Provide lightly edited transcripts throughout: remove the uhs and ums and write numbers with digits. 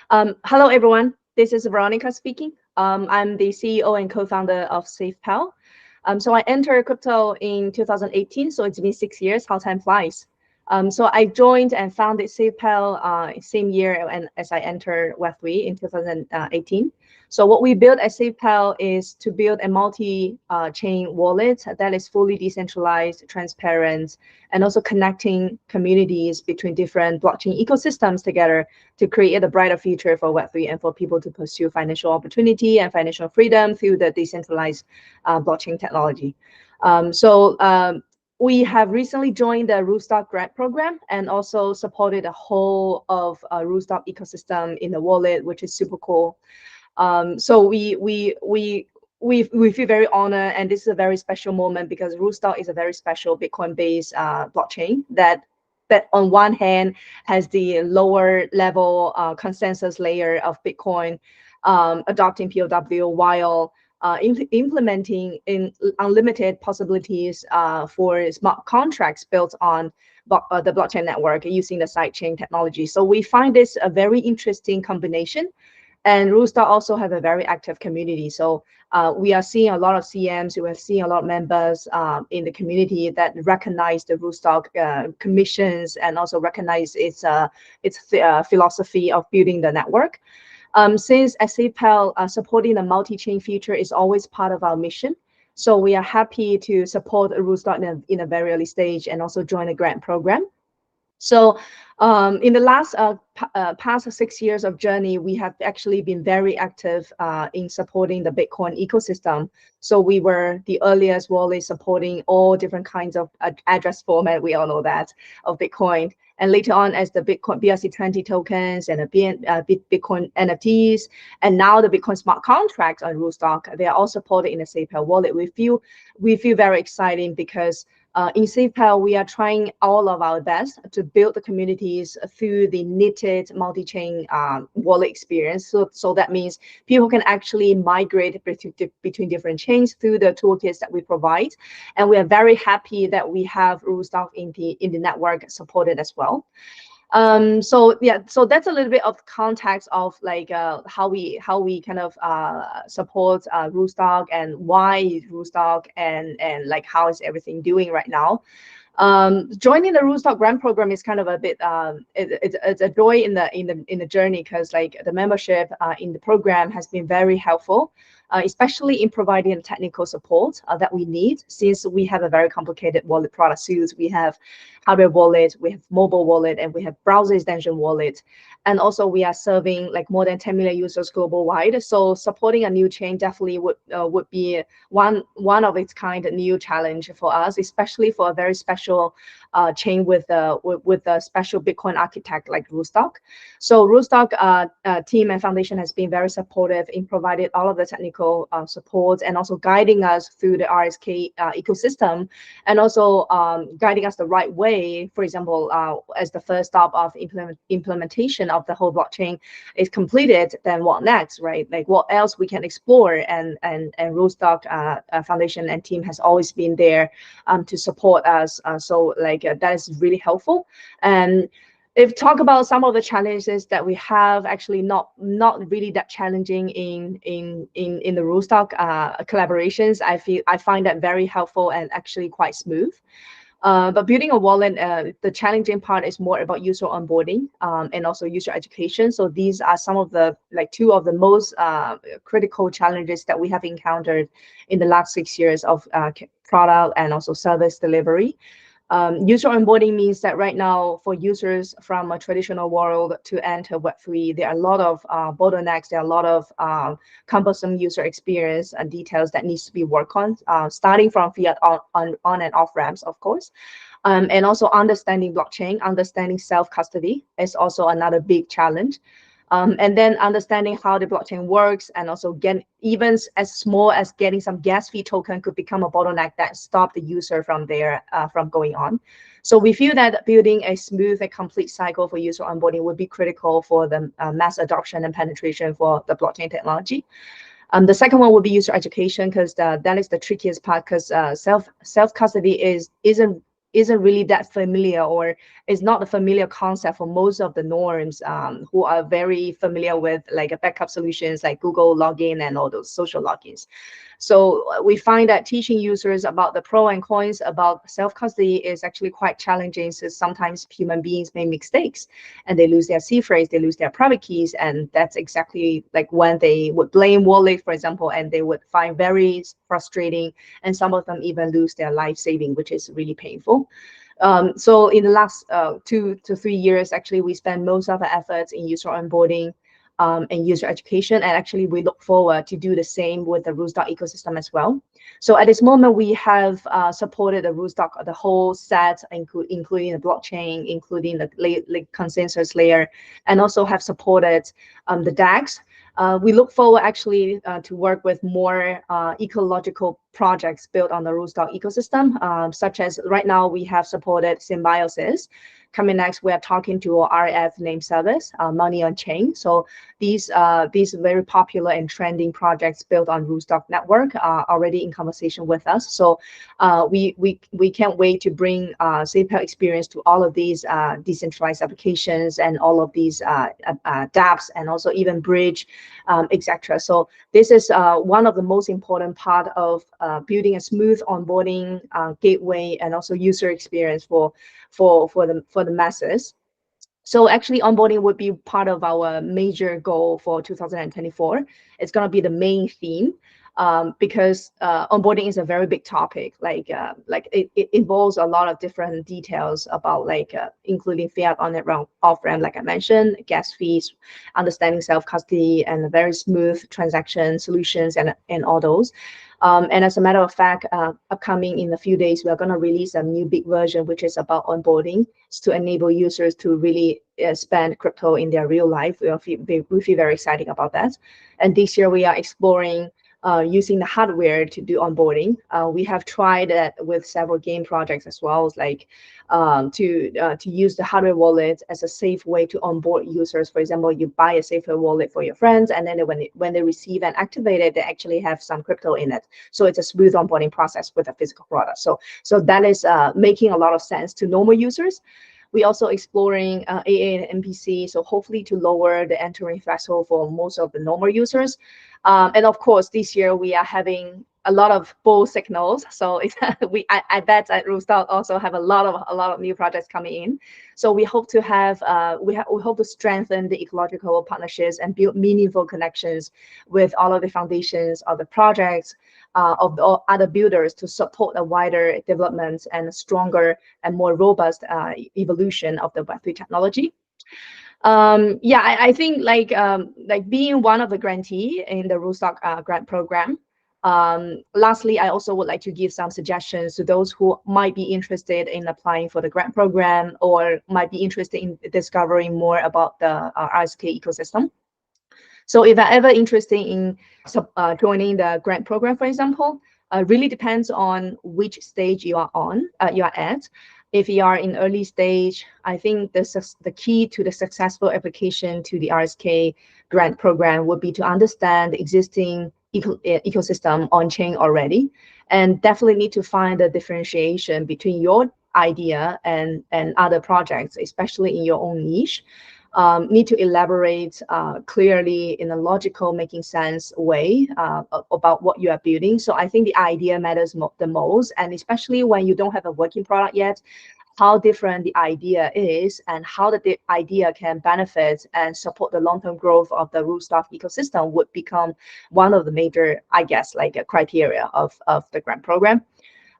Hello, everyone. This is Veronica speaking. I'm the CEO and co-founder of Safepal. So I entered crypto in 2018, so it's been 6 years, how time flies. So I joined and founded Safepal same year and as I entered Web3 in 2018. So what we built at Safepal is to build a multi-chain wallet that is fully decentralized, transparent, and also connecting communities between different blockchain ecosystems together to create a brighter future for Web3 and for people to pursue financial opportunity and financial freedom through the decentralized blockchain technology. We have recently joined the Rootstock Grant Program and also supported the whole of Rootstock ecosystem in the wallet, which is super cool. So we feel very honored, and this is a very special moment because Rootstock is a very special Bitcoin-based blockchain that on one hand has the lower level consensus layer of Bitcoin adopting POW while implementing in unlimited possibilities for smart contracts built on the blockchain network using the sidechain technology. So we find this a very interesting combination. And Rootstock also have a very active community. So we are seeing a lot of CMs, we are seeing a lot of members in the community that recognize the Rootstock commissions and also recognize its philosophy of building the network. Since at Safepal, supporting the multi-chain future is always part of our mission. So we are happy to support Rootstock in a very early stage and also join the grant program. So in the last past 6 years of journey, we have actually been very active in supporting the Bitcoin ecosystem. So we were the earliest wallet supporting all different kinds of address format, we all know that, of Bitcoin. And later on, as the Bitcoin BRC20 tokens and the Bitcoin NFTs, and now the Bitcoin smart contracts on Rootstock, they are all supported in the Safepal wallet. We feel very exciting because in Safepal, we are trying all of our best to build the communities through the knitted multi-chain wallet experience. So that means people can actually migrate between different chains through the toolkits that we provide. And we are very happy that we have Rootstock in the network supported as well. So that's a little bit of context of like how we kind of support Rootstock and why Rootstock and like how is everything doing right now. Joining the Rootstock Grant Program is kind of a bit it's a joy in the journey because like the membership in the program has been very helpful. Especially in providing technical support that we need, since we have a very complicated wallet product suite. We have hardware wallet, we have mobile wallet, and we have browser extension wallet. And also we are serving like more than 10 million users global wide. So supporting a new chain definitely would be one of its kind new challenge for us, especially for a very special chain with a special Bitcoin architect like Rootstock. So Rootstock team and foundation has been very supportive in providing all of the technical support and also guiding us through the RSK ecosystem, and also guiding us the right way. For example, as the first stop of implementation of the whole blockchain is completed, then what next, right? Like what else we can explore, and Rootstock foundation and team has always been there to support us. So like that is really helpful. And if talk about some of the challenges that we have, actually not really that challenging in the Rootstock collaborations. I find that very helpful and actually quite smooth. But building a wallet, the challenging part is more about user onboarding and also user education. So these are some of the two of the most critical challenges that we have encountered in the last 6 years of product and also service delivery. User onboarding means that right now for users from a traditional world to enter Web3, there are a lot of bottlenecks, there are a lot of cumbersome user experience and details that needs to be worked on, starting from fiat on and off ramps, of course. And also understanding blockchain, understanding self-custody is also another big challenge. And then understanding how the blockchain works, and also get even as small as getting some gas fee token could become a bottleneck that stop the user from going on. So we feel that building a smooth and complete cycle for user onboarding would be critical for the mass adoption and penetration for the blockchain technology. The second one would be user education, because that is the trickiest part, because self-custody is isn't really that familiar, or is not a familiar concept for most of the norms who are very familiar with like a backup solutions like Google login and all those social logins. So we find that teaching users about the pros and cons about self-custody is actually quite challenging, since sometimes human beings make mistakes and they lose their C phrase, they lose their private keys, and that's exactly like when they would blame wallet, for example, and they would find very frustrating, and some of them even lose their life saving, which is really painful. So in the last 2 to 3 years, actually, we spend most of our efforts in user onboarding and user education. And actually, we look forward to do the same with the Rootstock ecosystem as well. So at this moment, we have supported the Rootstock, the whole set, including the blockchain, including the consensus layer, and also have supported the DAGs. We look forward actually to work with more ecological projects built on the Rootstock ecosystem, such as right now we have supported Symbiosis. Coming next, we are talking to our RF name service, Money on Chain. So these very popular and trending projects built on Rootstock network are already in conversation with us. So we can't wait to bring Safepal experience to all of these decentralized applications and all of these dApps, and also even Bridge, etc. So this is one of the most important part of building a smooth onboarding gateway and also user experience for the masses. So actually, onboarding would be part of our major goal for 2024. It's going to be the main theme, because onboarding is a very big topic. Like it involves a lot of different details about including fiat on and off ramp, like I mentioned, gas fees, understanding self-custody, and very smooth transaction solutions, and all those. And as a matter of fact, upcoming in a few days, we are going to release a new big version, which is about onboarding, to enable users to really spend crypto in their real life. We feel very excited about that. And this year, we are exploring using the hardware to do onboarding. We have tried that with several game projects as well, like to use the hardware wallet as a safe way to onboard users. For example, you buy a Safepal wallet for your friends, and then when they receive and activate it, they actually have some crypto in it. So it's a smooth onboarding process with a physical product. So that is making a lot of sense to normal users. We also exploring AA and MPC, so hopefully to lower the entering threshold for most of the normal users. And of course, this year we are having a lot of bull signals. So I bet at Rootstock also have a lot of new projects coming in. So we hope to have we hope to strengthen the ecological partnerships and build meaningful connections with all of the foundations of the projects, of the other builders, to support a wider development and a stronger and more robust evolution of the Web3 technology. Yeah, I think like being one of the grantee in the Rootstock grant program. Lastly, I also would like to give some suggestions to those who might be interested in applying for the grant program, or might be interested in discovering more about the RSK ecosystem. So if you're ever interested in joining the grant program, for example, really depends on which stage you are at. If you are in early stage, I think the key to the successful application to the RSK grant program would be to understand the existing ecosystem on chain already, and definitely need to find the differentiation between your idea and other projects, especially in your own niche. Need to elaborate clearly in a logical, making sense way about what you are building. So I think the idea matters the most, and especially when you don't have a working product yet, how different the idea is and how the idea can benefit and support the long-term growth of the Rootstock ecosystem would become one of the major, I guess, like a criteria of the grant program.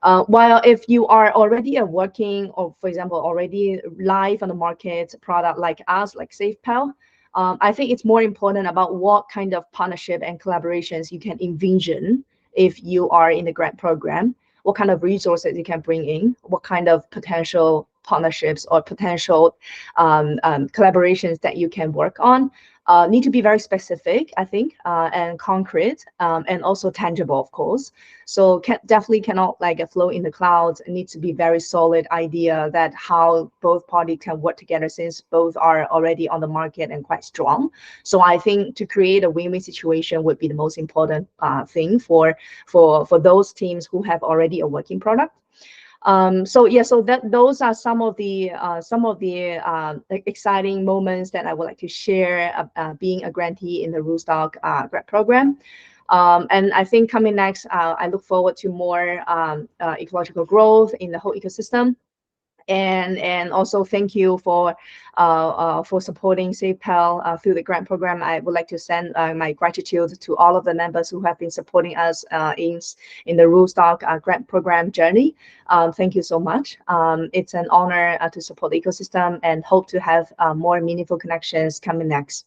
While if you are already a working, or for example, already live on the market product like us, like Safepal, I think it's more important about what kind of partnership and collaborations you can envision if you are in the grant program, what kind of resources you can bring in, what kind of potential partnerships or potential collaborations that you can work on. Need to be very specific, I think, and concrete, and also tangible, of course. So definitely cannot like flow in the clouds. It needs to be very solid idea that how both parties can work together, since both are already on the market and quite strong. So I think to create a win-win situation would be the most important thing for those teams who have already a working product. So yeah, so those are some of the exciting moments that I would like to share being a grantee in the Rootstock grant program. And I think coming next, I look forward to more ecological growth in the whole ecosystem. And also thank you for supporting Safepal through the grant program. I would like to send my gratitude to all of the members who have been supporting us in the Rootstock grant program journey. Thank you so much. It's an honor to support the ecosystem, and hope to have more meaningful connections coming next.